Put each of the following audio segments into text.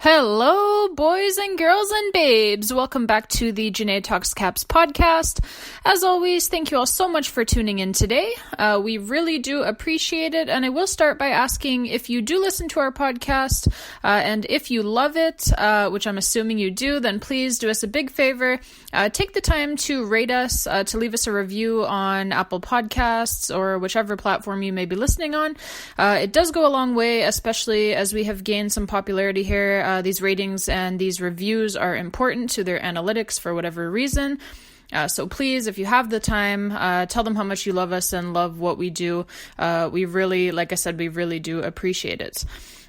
Hello, boys and girls and babes. Welcome back to the Janae Talks Caps podcast. As always, thank you all so much for tuning in today. We really do appreciate it, and I will start by asking if you do listen to our podcast, and if you love it, which I'm assuming you do, then please do us a big favor. Take the time to rate us, to leave us a review on Apple Podcasts or whichever platform you may be listening on. It does go a long way, especially as we have gained some popularity here. These ratings and these reviews are important to their analytics for whatever reason. So please, if you have the time, tell them how much you love us and love what we do. We really, like I said, we really do appreciate it.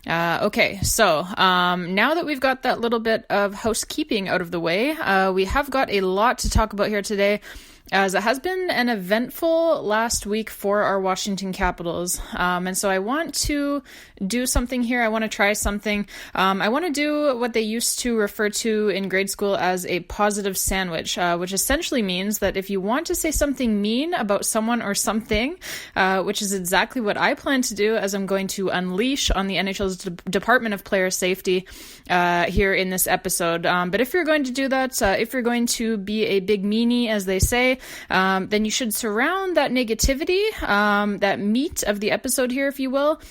Okay, so now that we've got that little bit of housekeeping out of the way, we have got a lot to talk about here today, as it has been an eventful last week for our Washington Capitals. And so I want to do something here. I want to try something. I want to do what they used to refer to in grade school as a positive sandwich, which essentially means that if you want to say something mean about someone or something, which is exactly what I plan to do as I'm going to unleash on the NHL's Department of Player Safety here in this episode. But if you're going to do that, if you're going to be a big meanie, as they say, then you should surround that negativity, that meat of the episode here, if you will,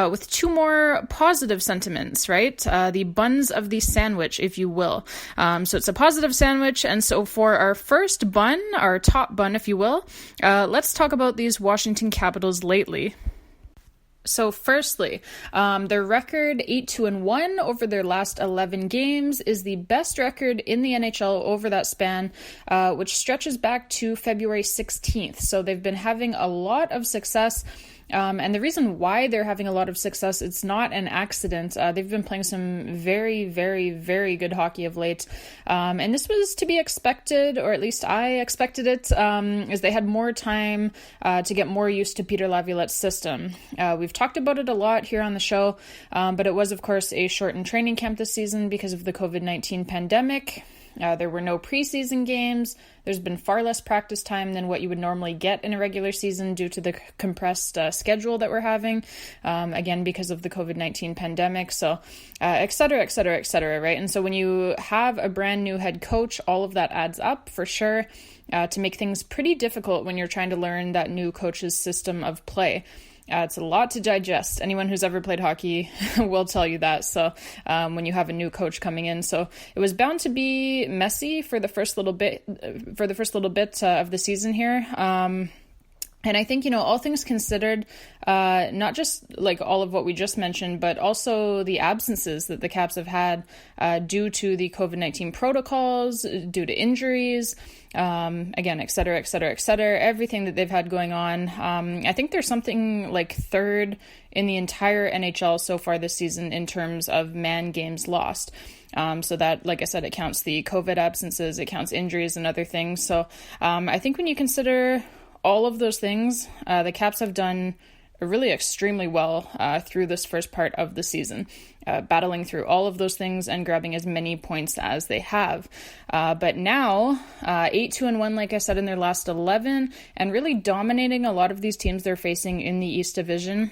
with two more positive sentiments, right? The buns of the sandwich, if you will. So it's a positive sandwich. And so for our first bun, our top bun, if you will, let's talk about these Washington Capitals lately. So firstly, their record 8-1 over their last 11 games is the best record in the NHL over that span, which stretches back to February 16th. So they've been having a lot of success. And the reason why they're having a lot of success, it's not an accident. They've been playing some very, very, very good hockey of late. And this was to be expected, or at least I expected it, as they had more time to get more used to Peter Laviolette's system. We've talked about it a lot here on the show, but it was, of course, a shortened training camp this season because of the COVID-19 pandemic. There were no preseason games. There's been far less practice time than what you would normally get in a regular season due to the compressed schedule that we're having, again, because of the COVID-19 pandemic. So, et cetera, et cetera, et cetera, right? And so when you have a brand new head coach, all of that adds up for sure to make things pretty difficult when you're trying to learn that new coach's system of play. It's a lot to digest. Anyone who's ever played hockey will tell you that. So when you have a new coach coming in, so it was bound to be messy for the first little bit of the season here. And I think, all things considered, not just like all of what we just mentioned, but also the absences that the Caps have had due to the COVID-19 protocols, due to injuries, again, et cetera, et cetera, et cetera, everything that they've had going on. I think there's something like third in the entire NHL so far this season in terms of man games lost. So that, like I said, it counts the COVID absences, it counts injuries and other things. So I think when you consider all of those things, the Caps have done really extremely well through this first part of the season, battling through all of those things and grabbing as many points as they have. But now, 8-1, like I said, in their last 11, and really dominating a lot of these teams they're facing in the East Division,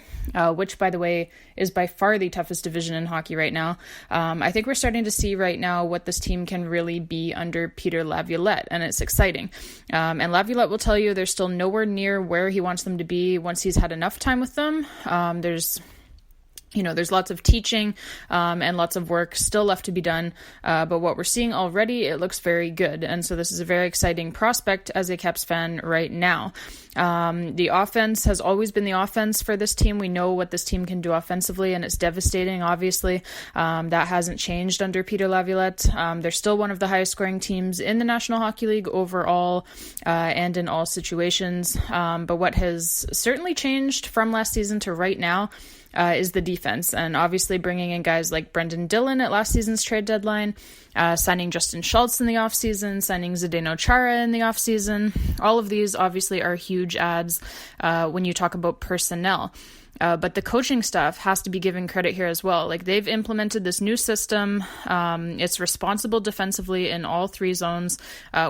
which, by the way, is by far the toughest division in hockey right now. I think we're starting to see right now what this team can really be under Peter Laviolette, and it's exciting. And Laviolette will tell you they're still nowhere near where he wants them to be once he's had enough time with them. There's lots of teaching and lots of work still left to be done. But what we're seeing already, it looks very good. And so this is a very exciting prospect as a Caps fan right now. The offense has always been the offense for this team. We know what this team can do offensively, and it's devastating, obviously. That hasn't changed under Peter Laviolette. They're still one of the highest scoring teams in the National Hockey League overall and in all situations. But what has certainly changed from last season to right now is the defense, and obviously bringing in guys like Brendan Dillon at last season's trade deadline, signing Justin Schultz in the offseason, signing Zdeno Chara in the offseason. All of these obviously are huge adds when you talk about personnel. But the coaching staff has to be given credit here as well. Like, they've implemented this new system. It's responsible defensively in all three zones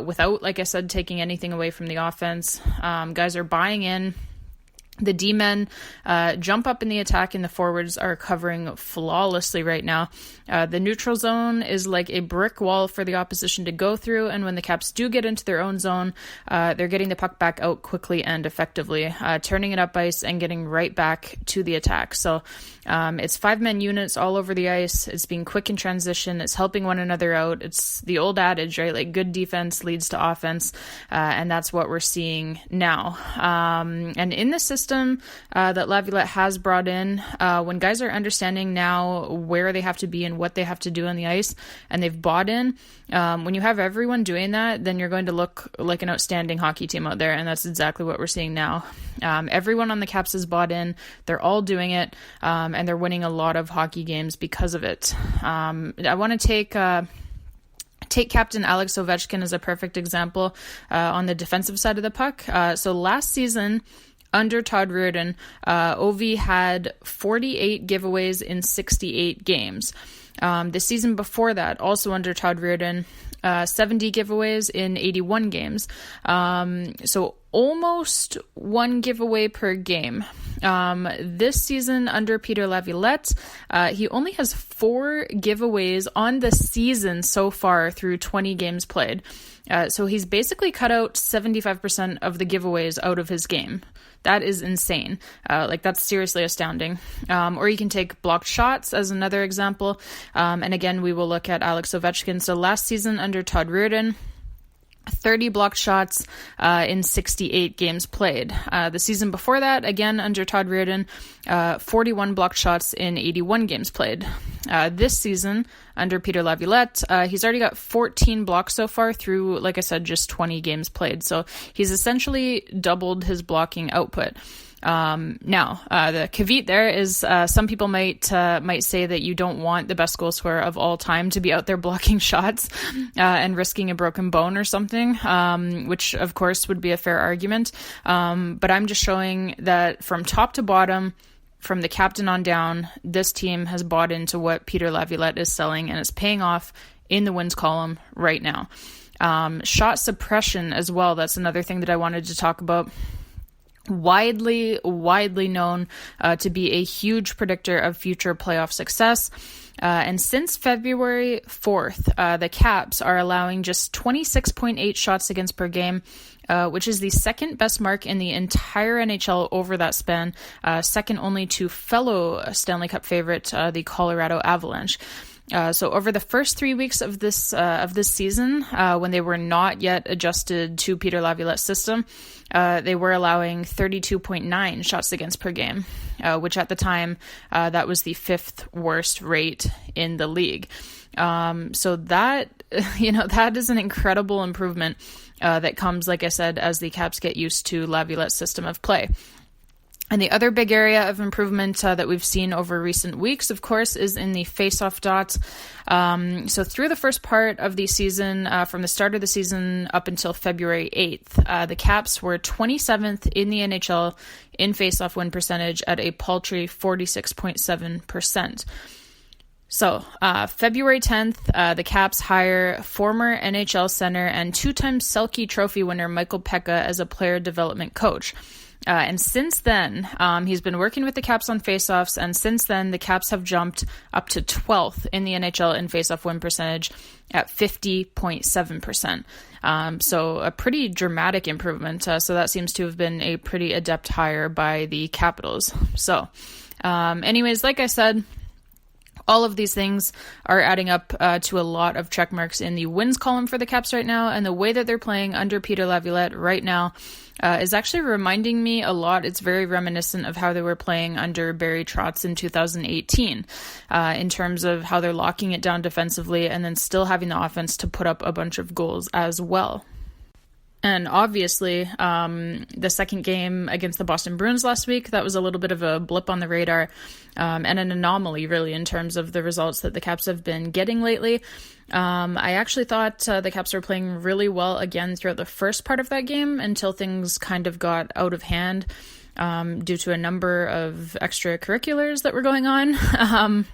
without, like I said, taking anything away from the offense. Guys are buying in. The D-men jump up in the attack, and the forwards are covering flawlessly right now. The neutral zone is like a brick wall for the opposition to go through, and when the Caps do get into their own zone, they're getting the puck back out quickly and effectively, turning it up ice and getting right back to the attack. So it's 5-man units all over the ice. It's being quick in transition. It's helping one another out. It's the old adage, right? Like, good defense leads to offense, and that's what we're seeing now. And in the system that Laviolette has brought in, when guys are understanding now where they have to be and what they have to do on the ice, and they've bought in, when you have everyone doing that, then you're going to look like an outstanding hockey team out there, and that's exactly what we're seeing now. Everyone on the Caps has bought in. They're all doing it, and they're winning a lot of hockey games because of it. I want to take Captain Alex Ovechkin as a perfect example on the defensive side of the puck. So last season, under Todd Reirden, Ovi had 48 giveaways in 68 games. The season before that, also under Todd Reirden, 70 giveaways in 81 games. So almost one giveaway per game. This season under Peter Laviolette, he only has 4 giveaways on the season so far through 20 games played. So he's basically cut out 75% of the giveaways out of his game. That is insane. That's seriously astounding. Or you can take blocked shots as another example. And again, we will look at Alex Ovechkin. So last season under Todd Reirden, 30 blocked shots in 68 games played. The season before that, again under Todd Reirden, 41 blocked shots in 81 games played. This season, under Peter Laviolette, he's already got 14 blocks so far through, like I said, just 20 games played. So he's essentially doubled his blocking output. Now, the caveat there is some people might say that you don't want the best goal scorer of all time to be out there blocking shots and risking a broken bone or something, which of course would be a fair argument. But I'm just showing that from top to bottom, from the captain on down, this team has bought into what Peter Laviolette is selling, and it's paying off in the wins column right now. Shot suppression as well. That's another thing that I wanted to talk about. Widely known to be a huge predictor of future playoff success. And since February 4th, the Caps are allowing just 26.8 shots against per game, which is the second best mark in the entire NHL over that span, second only to fellow Stanley Cup favorite, the Colorado Avalanche. So over the first 3 weeks of this season, when they were not yet adjusted to Peter Laviolette's system, they were allowing 32.9 shots against per game, which at the time, that was the 5th worst rate in the league. So that is an incredible improvement that comes, like I said, as the Caps get used to Laviolette's system of play. And the other big area of improvement that we've seen over recent weeks, of course, is in the face-off dots. So through the first part of the season, from the start of the season up until February 8th, the Caps were 27th in the NHL in face-off win percentage at a paltry 46.7%. So, February 10th, the Caps hire former NHL center and 2-time Selke Trophy winner Michael Pekka as a player development coach. And since then, he's been working with the Caps on faceoffs, and since then, the Caps have jumped up to 12th in the NHL in faceoff win percentage at 50.7%. So a pretty dramatic improvement. So that seems to have been a pretty adept hire by the Capitals. So, anyways, like I said, all of these things are adding up to a lot of check marks in the wins column for the Caps right now, and the way that they're playing under Peter Laviolette right now is actually reminding me a lot. It's very reminiscent of how they were playing under Barry Trotz in 2018 in terms of how they're locking it down defensively and then still having the offense to put up a bunch of goals as well. And obviously, the second game against the Boston Bruins last week, that was a little bit of a blip on the radar and an anomaly, really, in terms of the results that the Caps have been getting lately. I actually thought the Caps were playing really well again throughout the first part of that game until things kind of got out of hand due to a number of extracurriculars that were going on.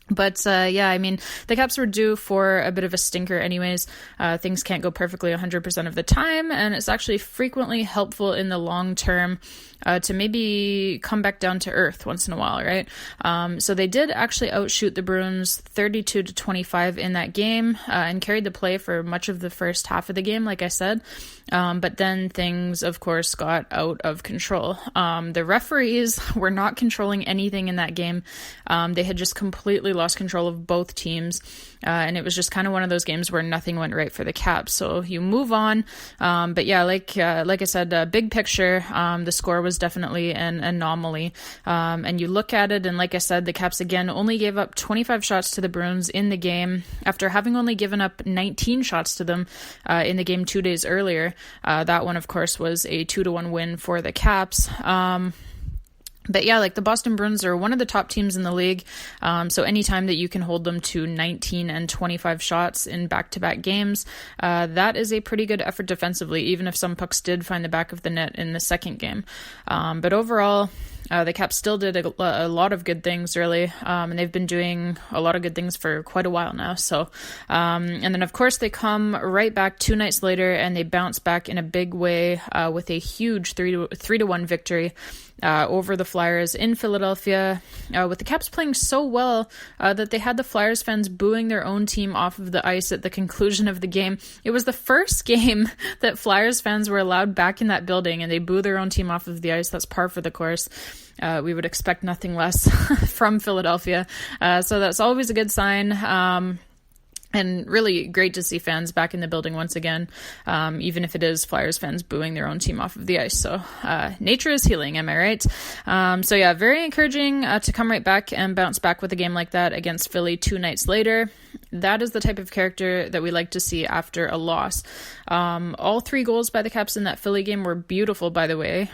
But yeah, I mean, the Caps were due for a bit of a stinker anyways. Things can't go perfectly 100% of the time, and it's actually frequently helpful in the long term to maybe come back down to earth once in a while, right? So they did actually outshoot the Bruins 32-25 in that game and carried the play for much of the first half of the game, like I said. But then things, of course, got out of control. The referees were not controlling anything in that game. They had just completely lost control of both teams. And it was just kind of one of those games where nothing went right for the Caps. So you move on. But yeah, like I said, big picture, the score was definitely an anomaly. And you look at it, and like I said, the Caps again only gave up 25 shots to the Bruins in the game after having only given up 19 shots to them in the game 2 days earlier. That one, of course, was a 2-1 win for the Caps. But yeah, like the Boston Bruins are one of the top teams in the league. So anytime that you can hold them to 19 and 25 shots in back-to-back games, that is a pretty good effort defensively, even if some pucks did find the back of the net in the second game. But overall, the Caps still did a lot of good things, really, and they've been doing a lot of good things for quite a while now. So, and then of course they come right back 2 nights later, and they bounce back in a big way with a huge 3-1 victory over the Flyers in Philadelphia, with the Caps playing so well that they had the Flyers fans booing their own team off of the ice at the conclusion of the game. It was the first game that Flyers fans were allowed back in that building, and they boo their own team off of the ice. That's par for the course. We would expect nothing less from Philadelphia. So that's always a good sign. And really great to see fans back in the building once again, even if it is Flyers fans booing their own team off of the ice. So nature is healing, am I right? So yeah, very encouraging to come right back and bounce back with a game like that against Philly 2 nights later. That is the type of character that we like to see after a loss. All 3 goals by the Caps in that Philly game were beautiful, by the way.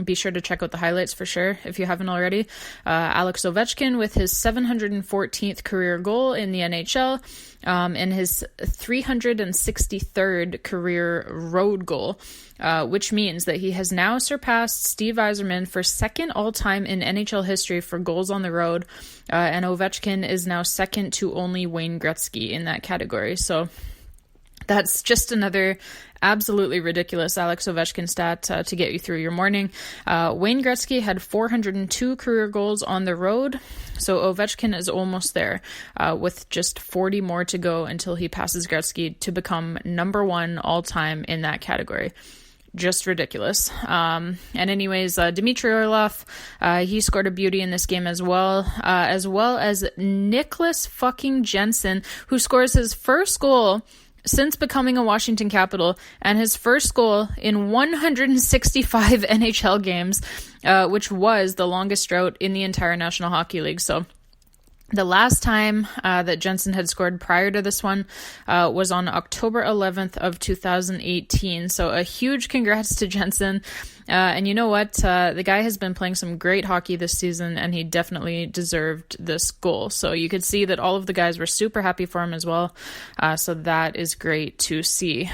Be sure to check out the highlights for sure if you haven't already. Alex Ovechkin with his 714th career goal in the NHL. And his 363rd career road goal, which means that he has now surpassed Steve Yzerman for second all-time in NHL history for goals on the road, and Ovechkin is now second to only Wayne Gretzky in that category. So that's just another absolutely ridiculous Alex Ovechkin stat to get you through your morning. Wayne Gretzky had 402 career goals on the road, so Ovechkin is almost there, with just 40 more to go until he passes Gretzky to become number 1 all-time in that category. Just ridiculous. And anyways, Dmitry Orlov, he scored a beauty in this game as well as Nicklas fucking Jensen, who scores his first goal since becoming a Washington Capital, and his first goal in 165 NHL games, which was the longest drought in the entire National Hockey League. So the last time that Jensen had scored prior to this one was on October 11th of 2018. So a huge congrats to Jensen. And you know what? The guy has been playing some great hockey this season, and he definitely deserved this goal. So you could see that all of the guys were super happy for him as well. So that is great to see.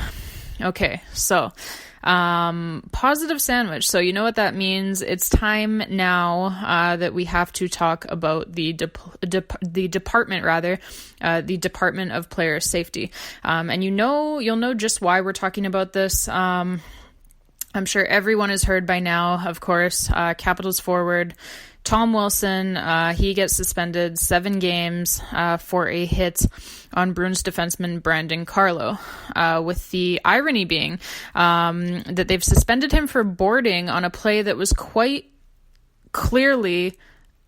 Okay, so positive sandwich. So you know what that means. It's time now that we have to talk about the department of player safety. And you'll know just why we're talking about this. I'm sure everyone has heard by now, of course, Capitals forward Tom Wilson, he gets suspended 7 games for a hit on Bruins defenseman Brandon Carlo, with the irony being that they've suspended him for boarding on a play that was quite clearly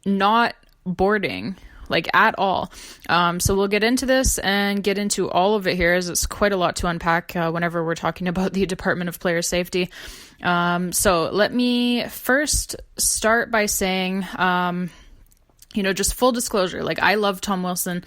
not boarding, like at all. So we'll get into this and get into all of it here, as it's quite a lot to unpack whenever we're talking about the Department of Player Safety. So let me first start by saying, just full disclosure, like I love Tom Wilson.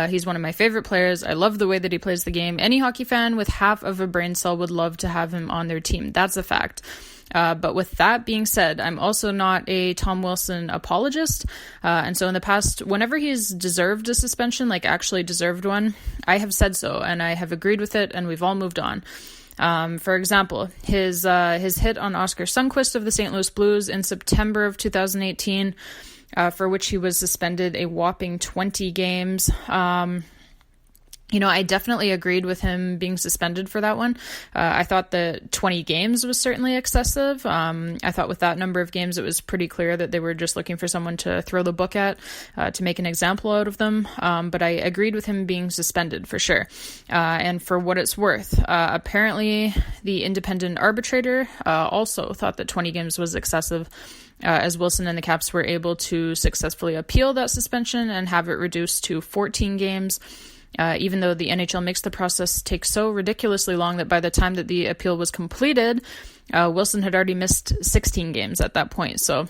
He's one of my favorite players. I love the way that he plays the game. Any hockey fan with half of a brain cell would love to have him on their team. That's a fact. But with that being said, I'm also not a Tom Wilson apologist. And so in the past, whenever he's deserved a suspension, like actually deserved one, I have said so, and I have agreed with it, and we've all moved on. For example, his hit on Oscar Sundqvist of the St. Louis Blues in September of 2018, for which he was suspended a whopping 20 games. I definitely agreed with him being suspended for that one. I thought the 20 games was certainly excessive. I thought with that number of games, it was pretty clear that they were just looking for someone to throw the book at, to make an example out of them. But I agreed with him being suspended for sure. And for what it's worth, apparently the independent arbitrator also thought that 20 games was excessive, as Wilson and the Caps were able to successfully appeal that suspension and have it reduced to 14 games. Even though the NHL makes the process take so ridiculously long that by the time that the appeal was completed, Wilson had already missed 16 games at that point. So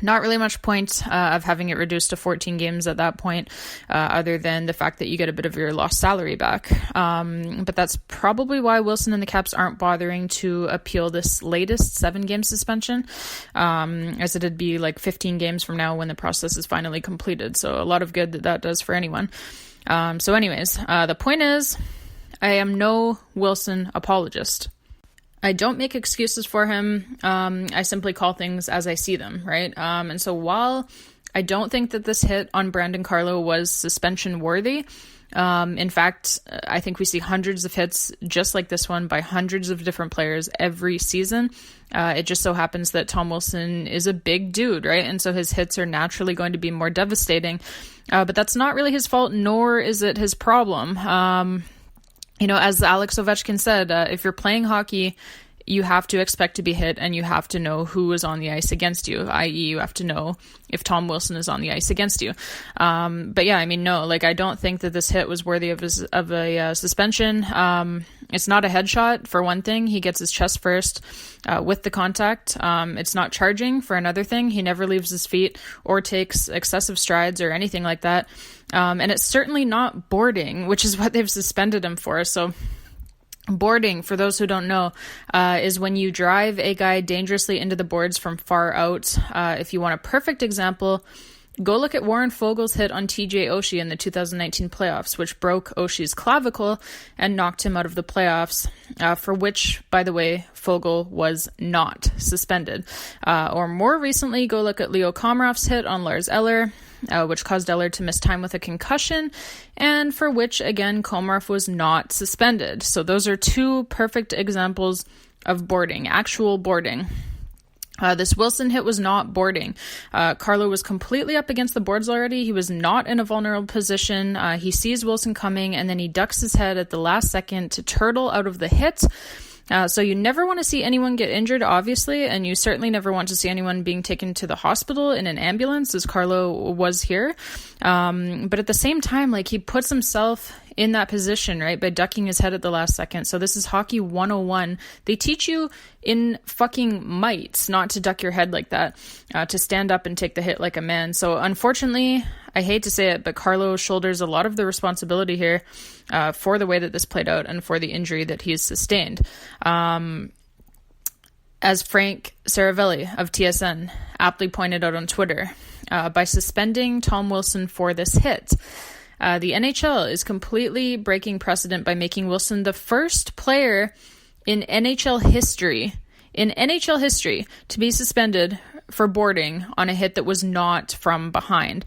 not really much point of having it reduced to 14 games at that point, other than the fact that you get a bit of your lost salary back. But that's probably why Wilson and the Caps aren't bothering to appeal this latest 7-game suspension, as it'd be like 15 games from now when the process is finally completed. So a lot of good that does for anyone. So anyways, the point is, I am no Wilson apologist. I don't make excuses for him. I simply call things as I see them, right? And so while I don't think that this hit on Brandon Carlo was suspension worthy, in fact, I think we see hundreds of hits just like this one by hundreds of different players every season. It just so happens that Tom Wilson is a big dude, right? And so his hits are naturally going to be more devastating. But that's not really his fault, nor is it his problem. As Alex Ovechkin said, if you're playing hockey, you have to expect to be hit and you have to know who is on the ice against you, i.e. you have to know if Tom Wilson is on the ice against you. But yeah, no, I don't think that this hit was worthy of a suspension. It's not a headshot, for one thing. He gets his chest first with the contact. It's not charging, for another thing. He never leaves his feet or takes excessive strides or anything like that. And it's certainly not boarding, which is what they've suspended him for. So boarding, for those who don't know, is when you drive a guy dangerously into the boards from far out. If you want a perfect example, go look at Warren Foegele's hit on TJ Oshie in the 2019 playoffs, which broke Oshie's clavicle and knocked him out of the playoffs, for which, by the way, Foegele was not suspended. Or more recently, go look at Leo Komarov's hit on Lars Eller, which caused Eller to miss time with a concussion, and for which, again, Komarov was not suspended. So those are two perfect examples of boarding, actual boarding. This Wilson hit was not boarding. Carlo was completely up against the boards already. He was not in a vulnerable position. He sees Wilson coming, and then he ducks his head at the last second to turtle out of the hit. So you never want to see anyone get injured, obviously, and you certainly never want to see anyone being taken to the hospital in an ambulance, as Carlo was here. But at the same time, he puts himself in that position, right, by ducking his head at the last second. So this is hockey 101. They teach you in fucking mites not to duck your head like that, to stand up and take the hit like a man. So unfortunately, I hate to say it, but Carlo shoulders a lot of the responsibility here for the way that this played out and for the injury that he's sustained. As Frank Saravelli of TSN aptly pointed out on Twitter, by suspending Tom Wilson for this hit, the NHL is completely breaking precedent by making Wilson the first player in NHL history to be suspended for boarding on a hit that was not from behind.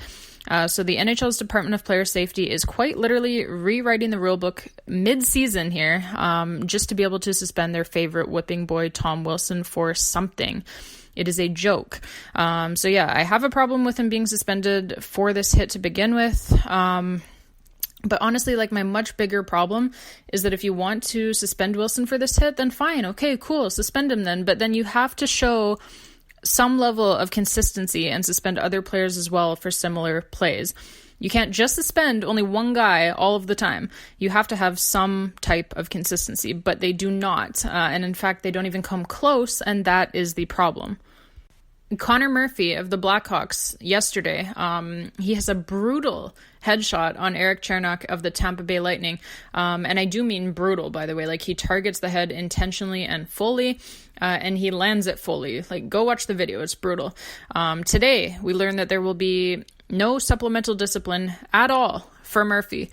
So the NHL's Department of Player Safety is quite literally rewriting the rulebook mid-season here, just to be able to suspend their favorite whipping boy, Tom Wilson, for something. It is a joke. So yeah, I have a problem with him being suspended for this hit to begin with. But honestly, my much bigger problem is that if you want to suspend Wilson for this hit, then fine. Okay, cool. Suspend him then. But then you have to show some level of consistency and suspend other players as well for similar plays. You can't just suspend only one guy all of the time. You have to have some type of consistency, but they do not. And in fact, they don't even come close, and that is the problem. Connor Murphy of the Blackhawks yesterday, he has a brutal headshot on Eric Chernak of the Tampa Bay Lightning. And I do mean brutal, by the way. He targets the head intentionally and fully, and he lands it fully. Go watch the video. It's brutal. Today, we learned that there will be no supplemental discipline at all for Murphy.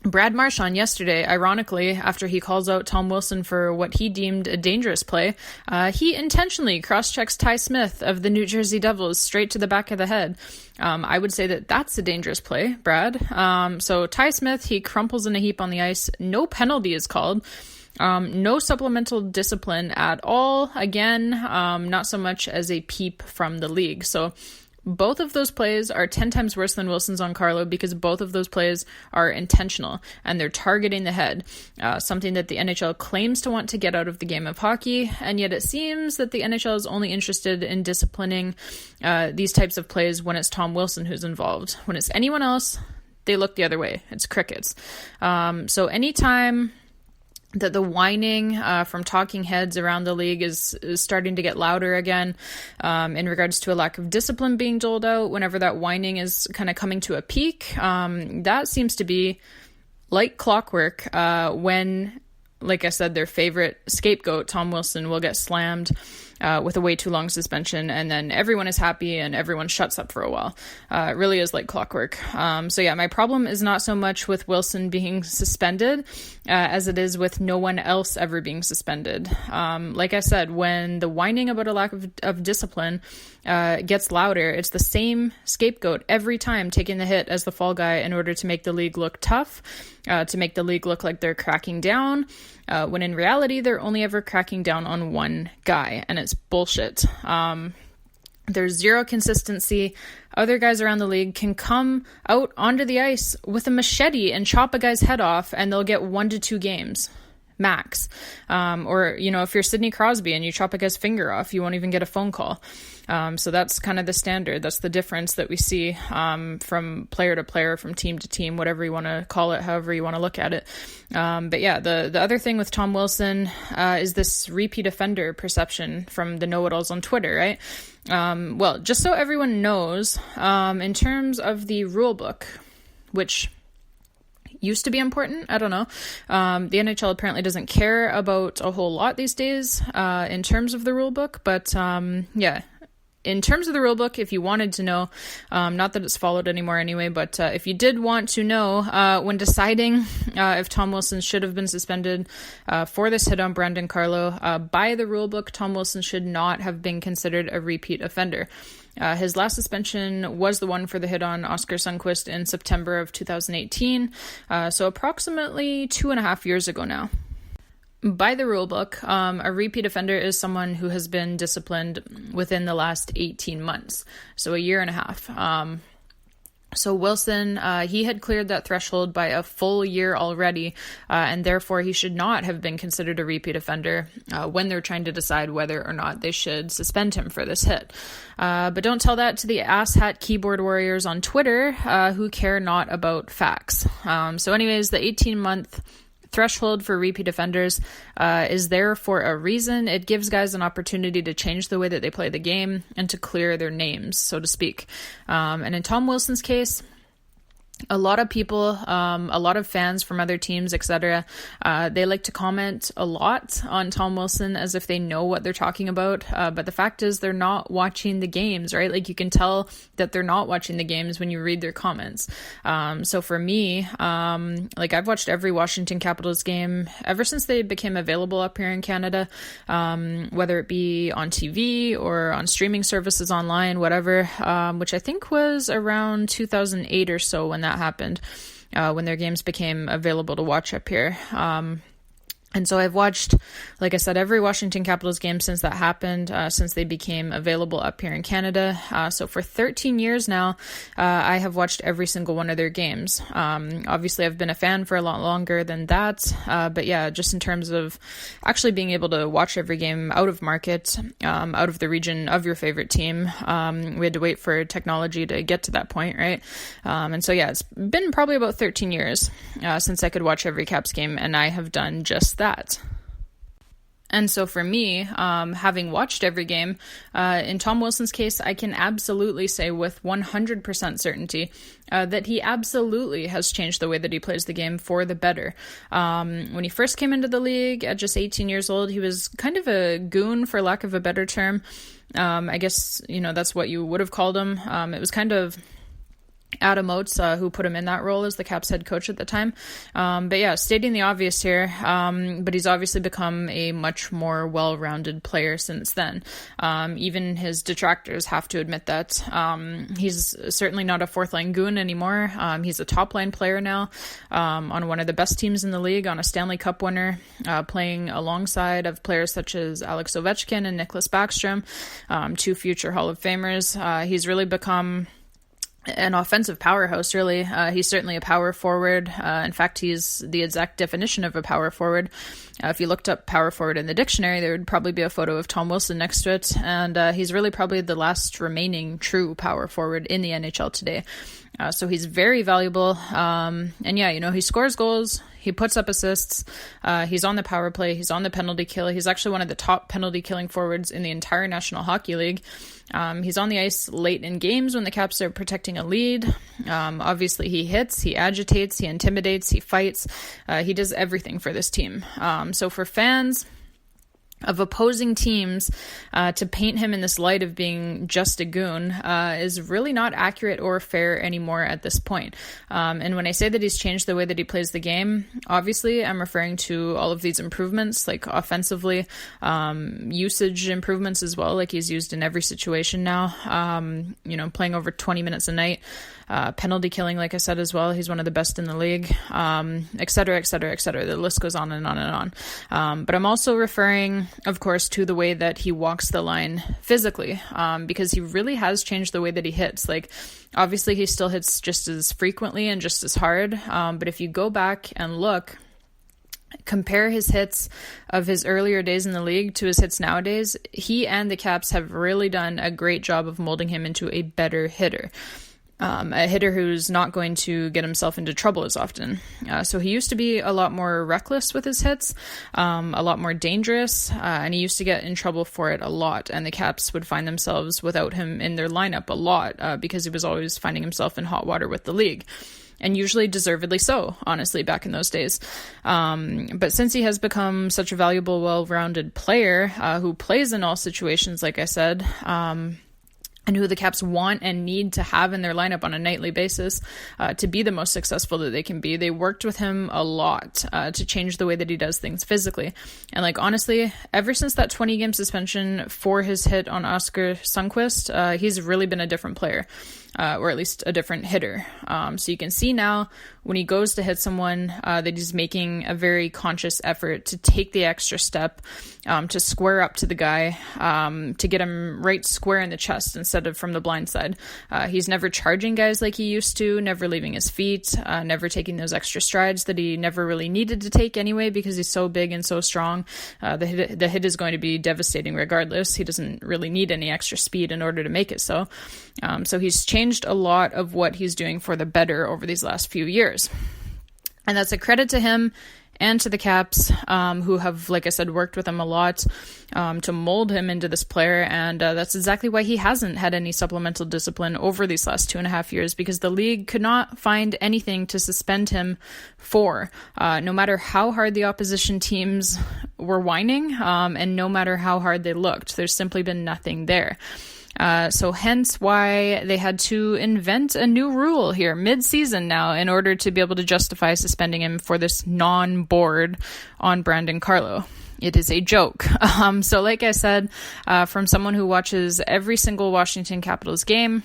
Brad Marchand yesterday, ironically, after he calls out Tom Wilson for what he deemed a dangerous play, he intentionally cross-checks Ty Smith of the New Jersey Devils straight to the back of the head. I would say that that's a dangerous play, Brad. So Ty Smith, he crumples in a heap on the ice. No penalty is called. No supplemental discipline at all. Again, not so much as a peep from the league. So both of those plays are 10 times worse than Wilson's on Carlo because both of those plays are intentional and they're targeting the head, something that the NHL claims to want to get out of the game of hockey, and yet it seems that the NHL is only interested in disciplining these types of plays when it's Tom Wilson who's involved. When it's anyone else, they look the other way. It's crickets. So anytime that the whining from talking heads around the league is starting to get louder again in regards to a lack of discipline being doled out, whenever that whining is kind of coming to a peak, that seems to be like clockwork when, like I said, their favorite scapegoat, Tom Wilson, will get slammed with a way too long suspension, and then everyone is happy and everyone shuts up for a while. It really is like clockwork. So yeah, my problem is not so much with Wilson being suspended as it is with no one else ever being suspended. Like I said, when the whining about a lack of discipline gets louder, it's the same scapegoat every time taking the hit as the fall guy in order to make the league look tough, to make the league look like they're cracking down, when in reality they're only ever cracking down on one guy, and it's bullshit. There's zero consistency. Other guys around the league can come out onto the ice with a machete and chop a guy's head off, and they'll get 1 to 2 games max. Or, you know, if you're Sidney Crosby and you chop a guy's finger off, you won't even get a phone call. So that's kind of the standard. That's the difference that we see from player to player, from team to team, whatever you want to call it, however you want to look at it. But yeah, the other thing with Tom Wilson is this repeat offender perception from the know-it-alls on Twitter, right? Well, just so everyone knows, in terms of the rule book, which used to be important, I don't know. The NHL apparently doesn't care about a whole lot these days in terms of the rule book, but yeah. In terms of the rule book, if you wanted to know, not that it's followed anymore anyway, but if you did want to know, when deciding if Tom Wilson should have been suspended for this hit on Brandon Carlo, by the rule book, Tom Wilson should not have been considered a repeat offender. His last suspension was the one for the hit on Oscar Sundqvist in September of 2018, so approximately 2.5 years ago now. By the rulebook, a repeat offender is someone who has been disciplined within the last 18 months, so a year and a half. So Wilson, he had cleared that threshold by a full year already, and therefore he should not have been considered a repeat offender when they're trying to decide whether or not they should suspend him for this hit. But don't tell that to the asshat keyboard warriors on Twitter who care not about facts. So anyways, the 18-month threshold for repeat offenders is there for a reason. It gives guys an opportunity to change the way that they play the game and to clear their names, so to speak. And in Tom Wilson's case, a lot of people, a lot of fans from other teams, etc., they like to comment a lot on Tom Wilson as if they know what they're talking about. But the fact is they're not watching the games, right? Like, you can tell that they're not watching the games when you read their comments. So for me, like, I've watched every Washington Capitals game ever since they became available up here in Canada, whether it be on TV or on streaming services online, whatever, which I think was around 2008 or so when that happened, when their games became available to watch up here. And so I've watched, like I said, every Washington Capitals game since that happened, since they became available up here in Canada. So for 13 years now, I have watched every single one of their games. Obviously, I've been a fan for a lot longer than that. But yeah, just in terms of actually being able to watch every game out of market, out of the region of your favorite team, we had to wait for technology to get to that point, right? And so yeah, it's been probably about 13 years since I could watch every Caps game, and I have done just that. And so for me, having watched every game, in Tom Wilson's case, I can absolutely say with 100% certainty that he absolutely has changed the way that he plays the game for the better. When he first came into the league at just 18 years old, he was kind of a goon, for lack of a better term. I guess, you know, that's what you would have called him. It was kind of Adam Oates, who put him in that role as the Caps head coach at the time. But yeah, stating the obvious here, but he's obviously become a much more well-rounded player since then. Even his detractors have to admit that. He's certainly not a fourth-line goon anymore. He's a top-line player now, on one of the best teams in the league, on a Stanley Cup winner, playing alongside of players such as Alex Ovechkin and Nicklas Backstrom, two future Hall of Famers. He's really become an offensive powerhouse, really. He's certainly a power forward. In fact, he's the exact definition of a power forward. If you looked up power forward in the dictionary, there would probably be a photo of Tom Wilson next to it. And he's really probably the last remaining true power forward in the NHL today. So he's very valuable. And yeah, he scores goals. He puts up assists. He's on the power play. He's on the penalty kill. He's actually one of the top penalty killing forwards in the entire National Hockey League. He's on the ice late in games when the Caps are protecting a lead. Obviously, he hits, he agitates, he intimidates, he fights. He does everything for this team. So for fans of opposing teams, to paint him in this light of being just a goon is really not accurate or fair anymore at this point. And when I say that he's changed the way that he plays the game, obviously I'm referring to all of these improvements, like offensively, usage improvements as well, like he's used in every situation now, playing over 20 minutes a night. Penalty killing, like I said, as well. He's one of the best in the league, et cetera, et cetera, et cetera. The list goes on and on and on. But I'm also referring, of course, to the way that he walks the line physically, because he really has changed the way that he hits. Like, obviously, he still hits just as frequently and just as hard. But if you go back and compare his hits of his earlier days in the league to his hits nowadays, he and the Caps have really done a great job of molding him into a better hitter. A hitter who's not going to get himself into trouble as often. So he used to be a lot more reckless with his hits, a lot more dangerous, and he used to get in trouble for it a lot. And the Caps would find themselves without him in their lineup a lot because he was always finding himself in hot water with the league. And usually deservedly so, honestly, back in those days. But since he has become such a valuable, well-rounded player who plays in all situations, like I said, and who the Caps want and need to have in their lineup on a nightly basis to be the most successful that they can be. They worked with him a lot to change the way that he does things physically. And honestly, ever since that 20-game suspension for his hit on Oscar Sundqvist, he's really been a different player. Or at least a different hitter. So you can see now when he goes to hit someone that he's making a very conscious effort to take the extra step, to square up to the guy, to get him right square in the chest instead of from the blind side. He's never charging guys like he used to, never leaving his feet, never taking those extra strides that he never really needed to take anyway because he's so big and so strong. The hit is going to be devastating regardless. He doesn't really need any extra speed in order to make it so. So he's changed a lot of what he's doing for the better over these last few years. And that's a credit to him and to the Caps, who have, like I said, worked with him a lot to mold him into this player. And that's exactly why he hasn't had any supplemental discipline over these last 2.5 years, because the league could not find anything to suspend him for, no matter how hard the opposition teams were whining, and no matter how hard they looked. There's simply been nothing there. So hence why they had to invent a new rule here mid-season now in order to be able to justify suspending him for this non-board on Brandon Carlo. It is a joke. So like I said, from someone who watches every single Washington Capitals game,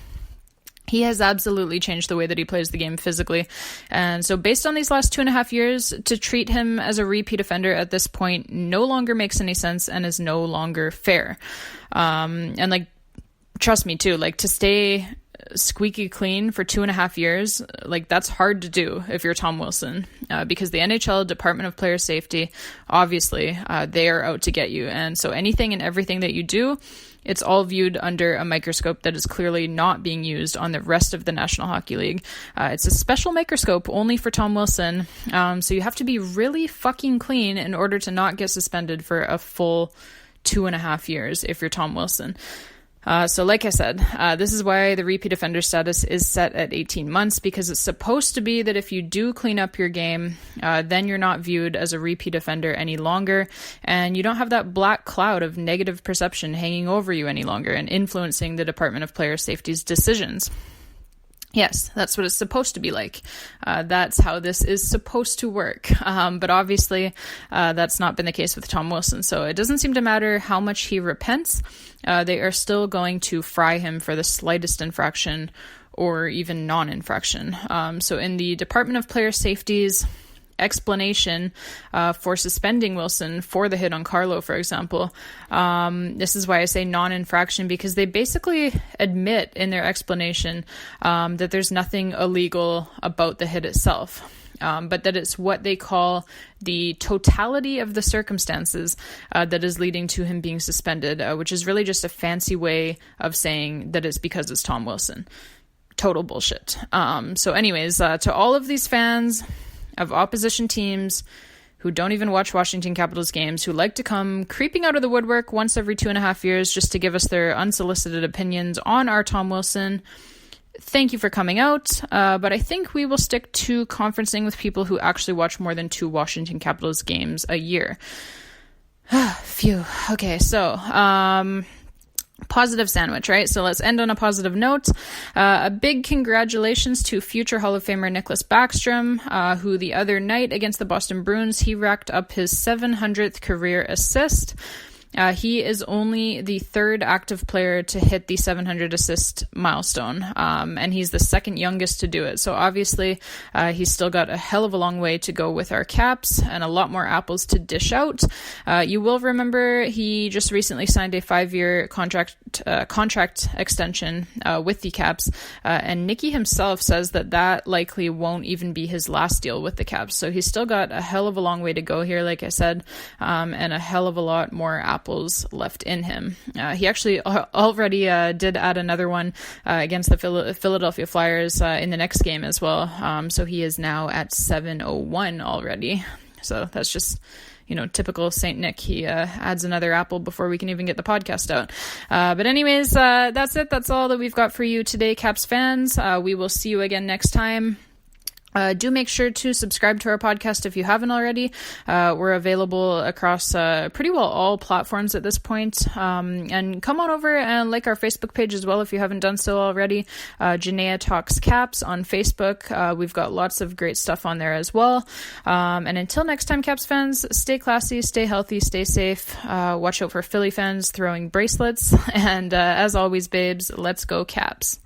he has absolutely changed the way that he plays the game physically. And so based on these last 2.5 years, to treat him as a repeat offender at this point no longer makes any sense and is no longer fair. Trust me too, to stay squeaky clean for 2.5 years, that's hard to do if you're Tom Wilson, because the NHL Department of Player Safety, obviously, they are out to get you. And so anything and everything that you do, it's all viewed under a microscope that is clearly not being used on the rest of the National Hockey League. It's a special microscope only for Tom Wilson. So you have to be really fucking clean in order to not get suspended for a full 2.5 years if you're Tom Wilson. So like I said, this is why the repeat offender status is set at 18 months, because it's supposed to be that if you do clean up your game, then you're not viewed as a repeat offender any longer, and you don't have that black cloud of negative perception hanging over you any longer and influencing the Department of Player Safety's decisions. Yes, that's what it's supposed to be like. That's how this is supposed to work. But obviously, that's not been the case with Tom Wilson. So it doesn't seem to matter how much he repents. They are still going to fry him for the slightest infraction or even non-infraction. So in the Department of Player Safety's explanation for suspending Wilson for the hit on Carlo, for example. This is why I say non-infraction, because they basically admit in their explanation that there's nothing illegal about the hit itself. But that it's what they call the totality of the circumstances that is leading to him being suspended, which is really just a fancy way of saying that it's because it's Tom Wilson. Total bullshit. So anyways, to all of these fans of opposition teams who don't even watch Washington Capitals games, who like to come creeping out of the woodwork once every 2.5 years just to give us their unsolicited opinions on our Tom Wilson, thank you for coming out. But I think we will stick to conferencing with people who actually watch more than 2 Washington Capitals games a year. Phew. Okay, so positive sandwich, right? So let's end on a positive note. A big congratulations to future Hall of Famer Nicklas Backstrom, who the other night against the Boston Bruins, he racked up his 700th career assist. He is only the 3rd active player to hit the 700 assist milestone, and he's the 2nd youngest to do it. So obviously, he's still got a hell of a long way to go with our Caps and a lot more apples to dish out. You will remember he just recently signed a 5-year contract extension with the Caps, and Nicky himself says that likely won't even be his last deal with the Caps. So he's still got a hell of a long way to go here, like I said, and a hell of a lot more apples left in him. He actually already did add another one against the Philadelphia Flyers in the next game as well. So he is now at 701 already. So that's just, typical Saint Nick. He adds another apple before we can even get the podcast out. But anyways, that's it. That's all that we've got for you today, Caps fans. We will see you again next time. Do make sure to subscribe to our podcast if you haven't already. We're available across pretty well all platforms at this point. And come on over and like our Facebook page as well if you haven't done so already. Janaea Talks Caps on Facebook. We've got lots of great stuff on there as well. And until next time, Caps fans, stay classy, stay healthy, stay safe. Watch out for Philly fans throwing bracelets. And as always, babes, let's go Caps.